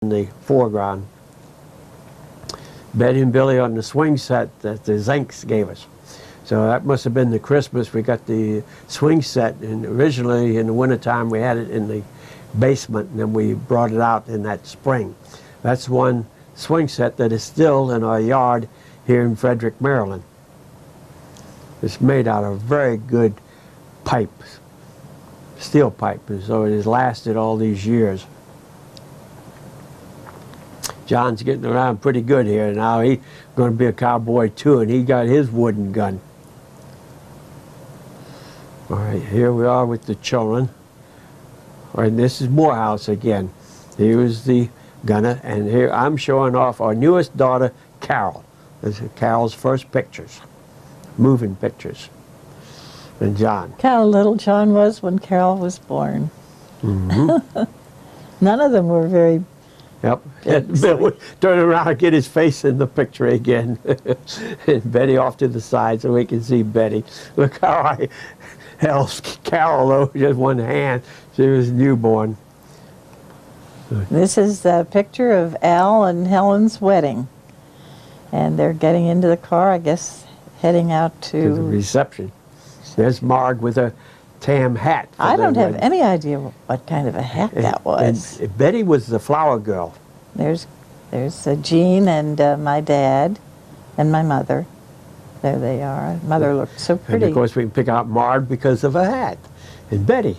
in the foreground. Betty and Billy on the swing set that the Zinks gave us. So that must have been the Christmas we got the swing set, and originally in the wintertime we had it in the basement, and then we brought it out in that spring. That's one swing set that is still in our yard here in Frederick, Maryland. It's made out of very good pipe, steel pipe, and so it has lasted all these years. John's getting around pretty good here now. He's going to be a cowboy too, and he got his wooden gun. All right, here we are with the children. All right, this is Morehouse again. Here is the gunner, and here I'm showing off our newest daughter, Carol. This is Carol's first pictures, moving pictures. And John. How little John was when Carol was born. Mm-hmm. None of them were very. Yep. Bill would turn around and get his face in the picture again. And Betty off to the side so we can see Betty. Look how I held Carol over just one hand. She was newborn. This is a picture of Al and Helen's wedding. And they're getting into the car, I guess, heading out To the reception. There's Marg with a tam hat. I don't have any idea what kind of a hat that was. And Betty was the flower girl. There's Jean and my dad and my mother. There they are. Mother looked so pretty. And of course we can pick out Marg because of a hat. And Betty.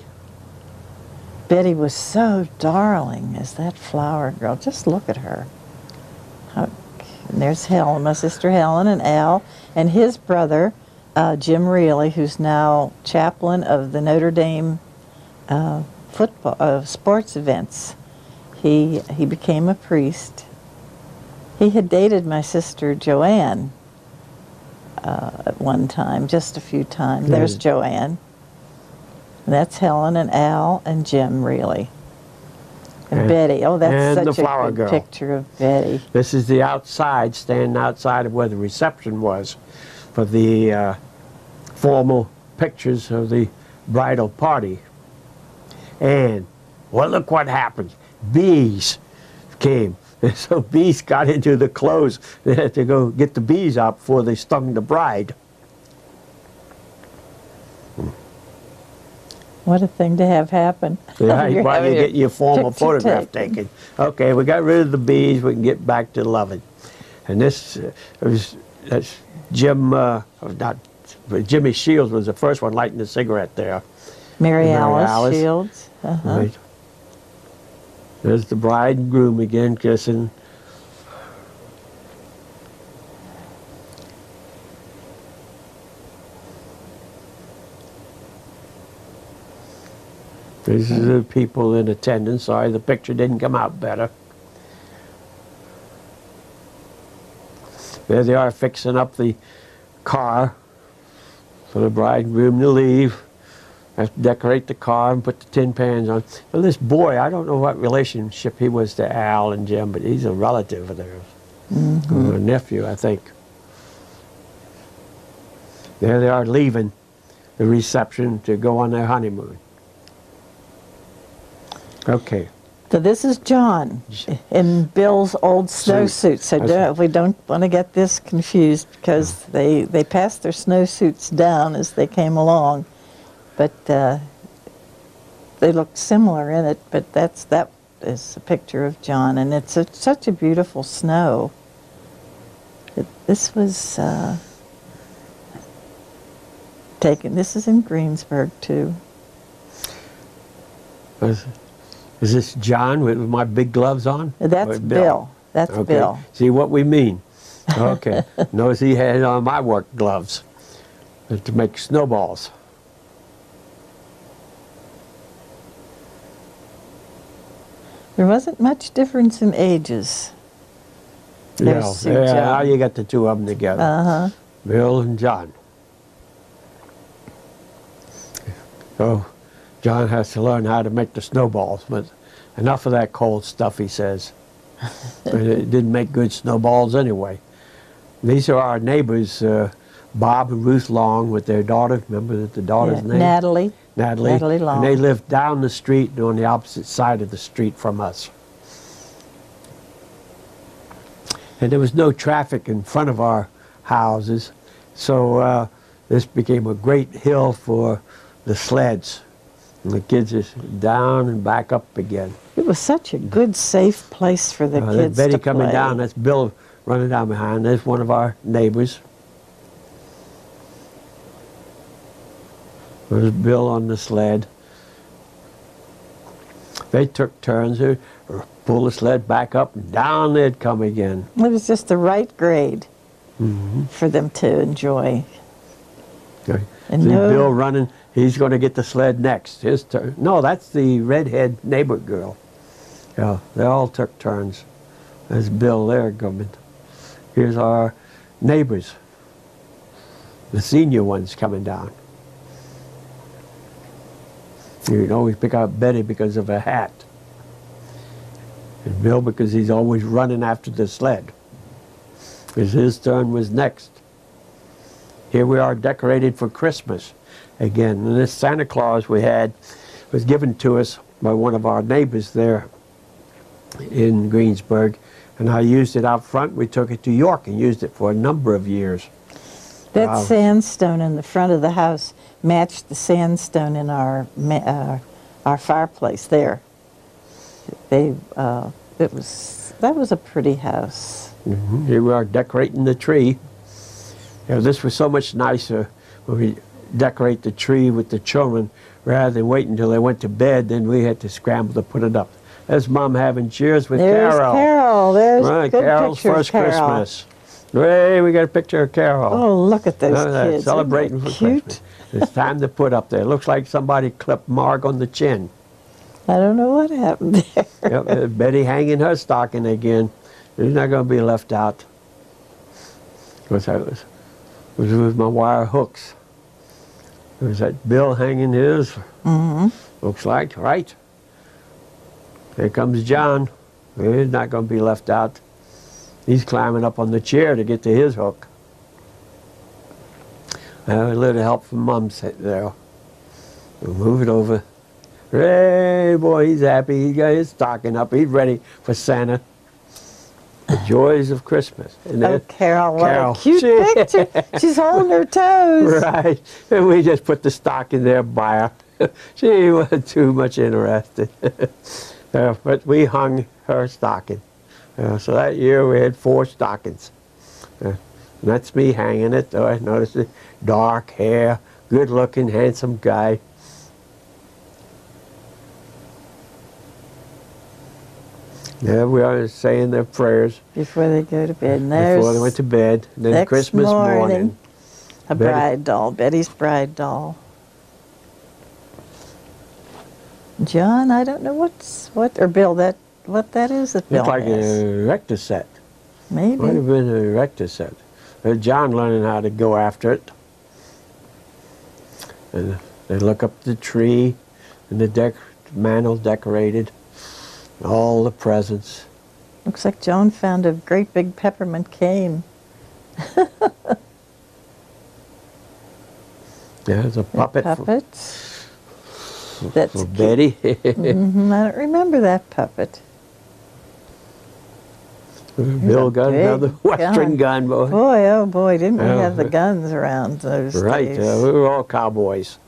Betty was so darling as that flower girl. Just look at her. And there's Helen, my sister Helen, and Al, and his brother, Jim Riehle, who's now chaplain of the Notre Dame football sports events. He became a priest. He had dated my sister Joanne at one time, just a few times. There's Joanne. And that's Helen and Al and Jim Riehle. And Betty. Oh, that's such a good picture of Betty. This is the outside, standing outside of where the reception was for the formal pictures of the bridal party. And, well, look what happened. Bees came. And so bees got into the clothes. They had to go get the bees out before they stung the bride. What a thing to have happen. Yeah, while you're getting your formal photograph taken. Okay, we got rid of the bees. We can get back to loving. And this that's Jim, not Jimmy Shields was the first one lighting the cigarette there. Mary Alice Shields. Right. There's the bride and groom again kissing. These are the people in attendance. Sorry, the picture didn't come out better. There they are fixing up the car for the bride and groom to leave. Have to decorate the car and put the tin pans on. Well, this boy, I don't know what relationship he was to Al and Jim, but he's a relative of theirs. Mm-hmm. A nephew, I think. There they are leaving the reception to go on their honeymoon. Okay. So this is John in Bill's old snowsuit. So we don't want to get this confused because they passed their snowsuits down as they came along. But they look similar in it, but that is a picture of John, and it's such a beautiful snow. This was taken, this is in Greensburg too. Is this John with my big gloves on? That's Bill. That's okay. Bill. See what we mean. Okay. Notice he had on my work gloves to make snowballs. There wasn't much difference in ages. Yeah, now you got the two of them together. Uh-huh. Bill and John. So John has to learn how to make the snowballs, but enough of that cold stuff, he says. It didn't make good snowballs anyway. These are our neighbors, Bob and Ruth Long with their daughter. Remember the daughter's name? Natalie. Natalie Long. And they lived down the street on the opposite side of the street from us. And there was no traffic in front of our houses, so this became a great hill for the sleds. And the kids just down and back up again. It was such a good, safe place for the kids Betty to coming play. down, that's Bill running down behind. There's one of our neighbors. There's Bill on the sled. They took turns to pull the sled back up and down they'd come again. It was just the right grade for them to enjoy. Okay. And See no- Bill running, he's going to get the sled next. His turn. No, that's the redhead neighbor girl. Yeah, they all took turns. There's Bill there coming. Here's our neighbors, the senior ones coming down. You can always pick out Betty because of her hat. And Bill because he's always running after the sled. Because his turn was next. Here we are decorated for Christmas again. And this Santa Claus we had was given to us by one of our neighbors there in Greensburg. And I used it out front. We took it to York and used it for a number of years. That Wow. sandstone in the front of the house matched the sandstone in our fireplace there. That was a pretty house. Here we are decorating the tree. You know, this was so much nicer when we decorate the tree with the children rather than wait until they went to bed. Then we had to scramble to put it up. There's Mom having cheers with There's Carol. Carol. There's Right, a good Carol's picture of first Carol. Christmas. Hey, we got a picture of Carol. Oh, look at those Look at that, kids. celebrating Isn't for that cute? Christmas. It's time to put up there. Looks like somebody clipped Marg on the chin. I don't know what happened there. Yep, Betty hanging her stocking again. She's not going to be left out. Was with my wire hooks. There's that Bill hanging his. Looks like, right? Here comes John. He's not going to be left out. He's climbing up on the chair to get to his hook. A little help from Mom sitting there. We'll move it over. Hey, boy, he's happy. He got his stocking up. He's ready for Santa. The joys of Christmas. And Oh, there- Carol, what Carol. a cute picture. She's holding her toes. Right. And we just put the stocking there by her. She wasn't too much interested. But we hung her stocking. So that year we had 4 stockings. And that's me hanging it. Though I noticed it. Dark hair, good looking, handsome guy. There we are saying their prayers Before they go to bed. And there's before they went to bed. And then next Christmas morning. a Betty- bride doll, Betty's bride doll. John, I don't know or Bill, what that is that Bill Looked like has. a rector set. Maybe. Might have been a rector set. John learning how to go after it. And they look up the tree and the mantle decorated. All the presents. Looks like Joan found a great big peppermint cane. There's a puppet for Puppets. That's cute. Betty. I don't remember that puppet. Bill got big another Western gun, boy. Boy, oh boy, didn't we Yeah. have the guns around those Right, days. we were all cowboys.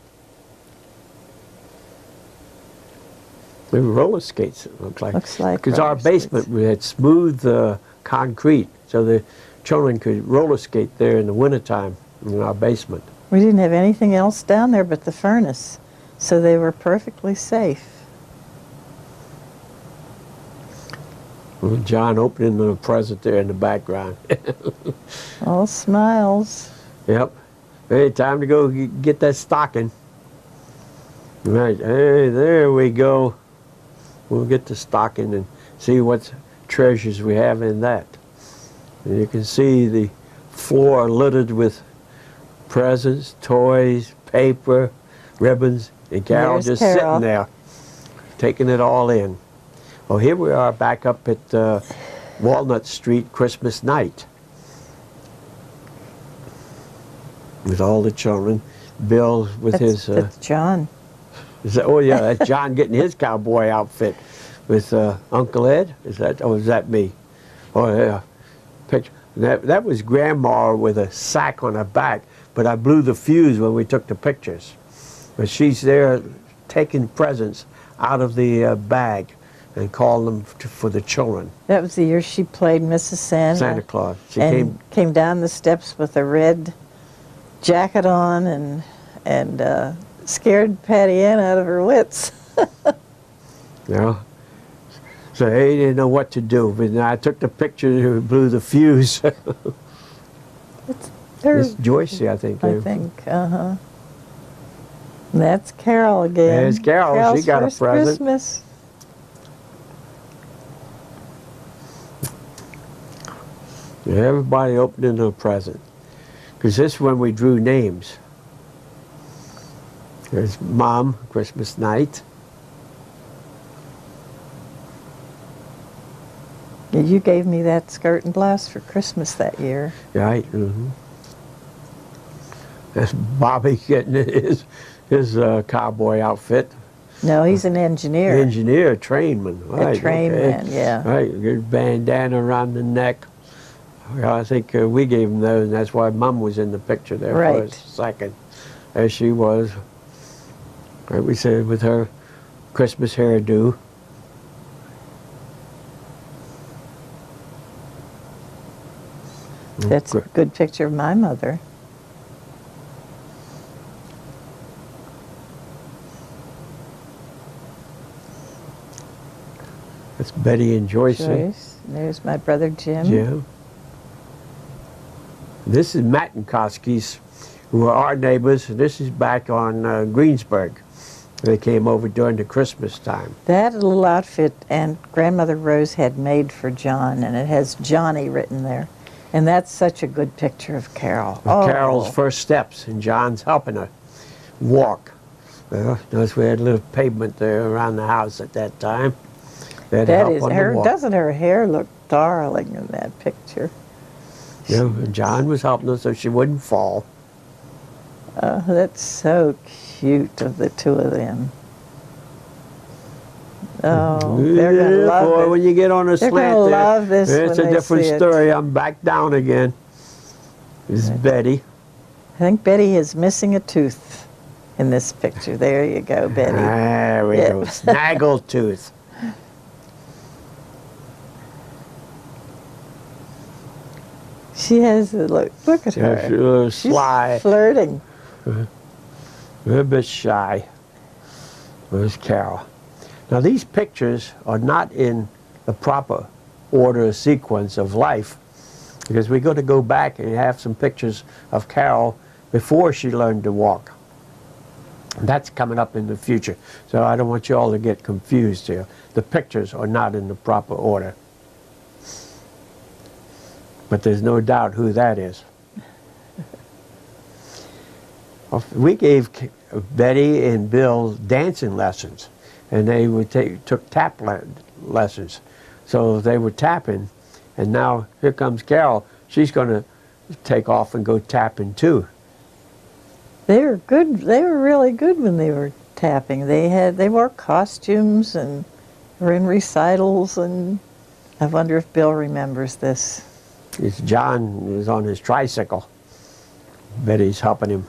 We were roller skates, it looked like. Looks like Because our roller basement, skates. we had smooth concrete, so the children could roller skate there in the wintertime in our basement. We didn't have anything else down there but the furnace, so they were perfectly safe. Well, John opening the present there in the background. All smiles. Yep. Hey, time to go get that stocking. Right, hey, there we go. We'll get the stocking and see what treasures we have in that. And you can see the floor littered with presents, toys, paper, ribbons, and Carol There's just Carol. sitting there, taking it all in. Well, here we are back up at Walnut Street Christmas night with all the children. Bill with That's John. oh yeah, that's John getting his cowboy outfit with Uncle Ed. Is that? Oh, is that me? Oh yeah. picture. That was Grandma with a sack on her back, but I blew the fuse when we took the pictures. But she's there taking presents out of the bag and calling them for the children. That was the year she played Mrs. Santa. Santa Claus. She came down the steps with a red jacket on and scared Patty Ann out of her wits. Yeah. So they didn't know what to do. But I took the picture and blew the fuse. It's Joyce, I think. I think, uh-huh. And that's Carol again. There's Carol. Carol's She got a first present. Christmas. Everybody opening a present. Because this is when we drew names. There's Mom, Christmas night. You gave me that skirt and blouse for Christmas that year. Right. Mm-hmm. That's Bobby getting his cowboy outfit. No, he's an engineer. Engineer, trainman. Right, a trainman, okay. yeah. Right, good bandana around the neck. Well, I think we gave him those, and that's why Mom was in the picture there for a second. There she was. Right, we said with her Christmas hairdo. That's a good picture of my mother. That's Betty and Joyce. Joyce. There's my brother Jim. Yeah. This is Mattenkoski's, who are our neighbors. This is back on Greensburg. They came over during the Christmas time. That little outfit and Grandmother Rose had made for John, and it has Johnny written there. And that's such a good picture of Carol. Carol's first steps, and John's helping her walk. Notice we had a little pavement there around the house at that time. That is her. Doesn't her hair look darling in that picture? Yeah, and John was helping her so she wouldn't fall. That's so cute of the two of them. Oh, they're going to love it. When you get on a slant they're going to love this it's when a different they see story. I'm back down again. This is Betty. I think Betty is missing a tooth in this picture. There you go, Betty. There we go. Snaggle tooth. She has a look. Look at her. She's a little sly. She's flirting. A little bit shy. There's Carol. Now these pictures are not in the proper order or sequence of life, because we're going to go back and have some pictures of Carol before she learned to walk. That's coming up in the future, so I don't want you all to get confused here. The pictures are not in the proper order. But there's no doubt who that is. We gave Betty and Bill dancing lessons, and they would took tap lessons. So they were tapping, and now here comes Carol. She's going to take off and go tapping too. They were good. They were really good when they were tapping. They wore costumes and were in recitals, and I wonder if Bill remembers this. It's John is on his tricycle. Betty's helping him.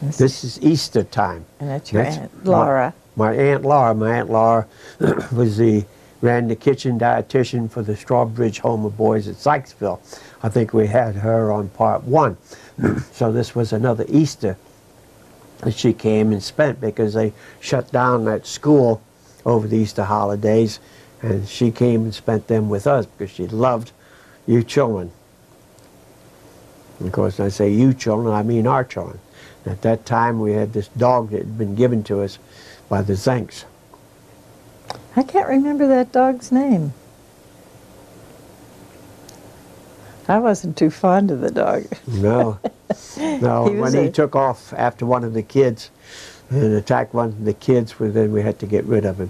This is Easter time. And that's your Aunt Laura. My Aunt Laura. My Aunt Laura ran the kitchen dietitian for the Strawbridge Home of Boys at Sykesville. I think we had her on part 1. So this was another Easter that she came and spent, because they shut down that school over the Easter holidays, and she came and spent them with us because she loved you children. And of course, when I say you children, I mean our children. At that time, we had this dog that had been given to us by the Zenks. I can't remember that dog's name. I wasn't too fond of the dog. No. No, when he took off after one of the kids and attacked one of the kids, then we had to get rid of him.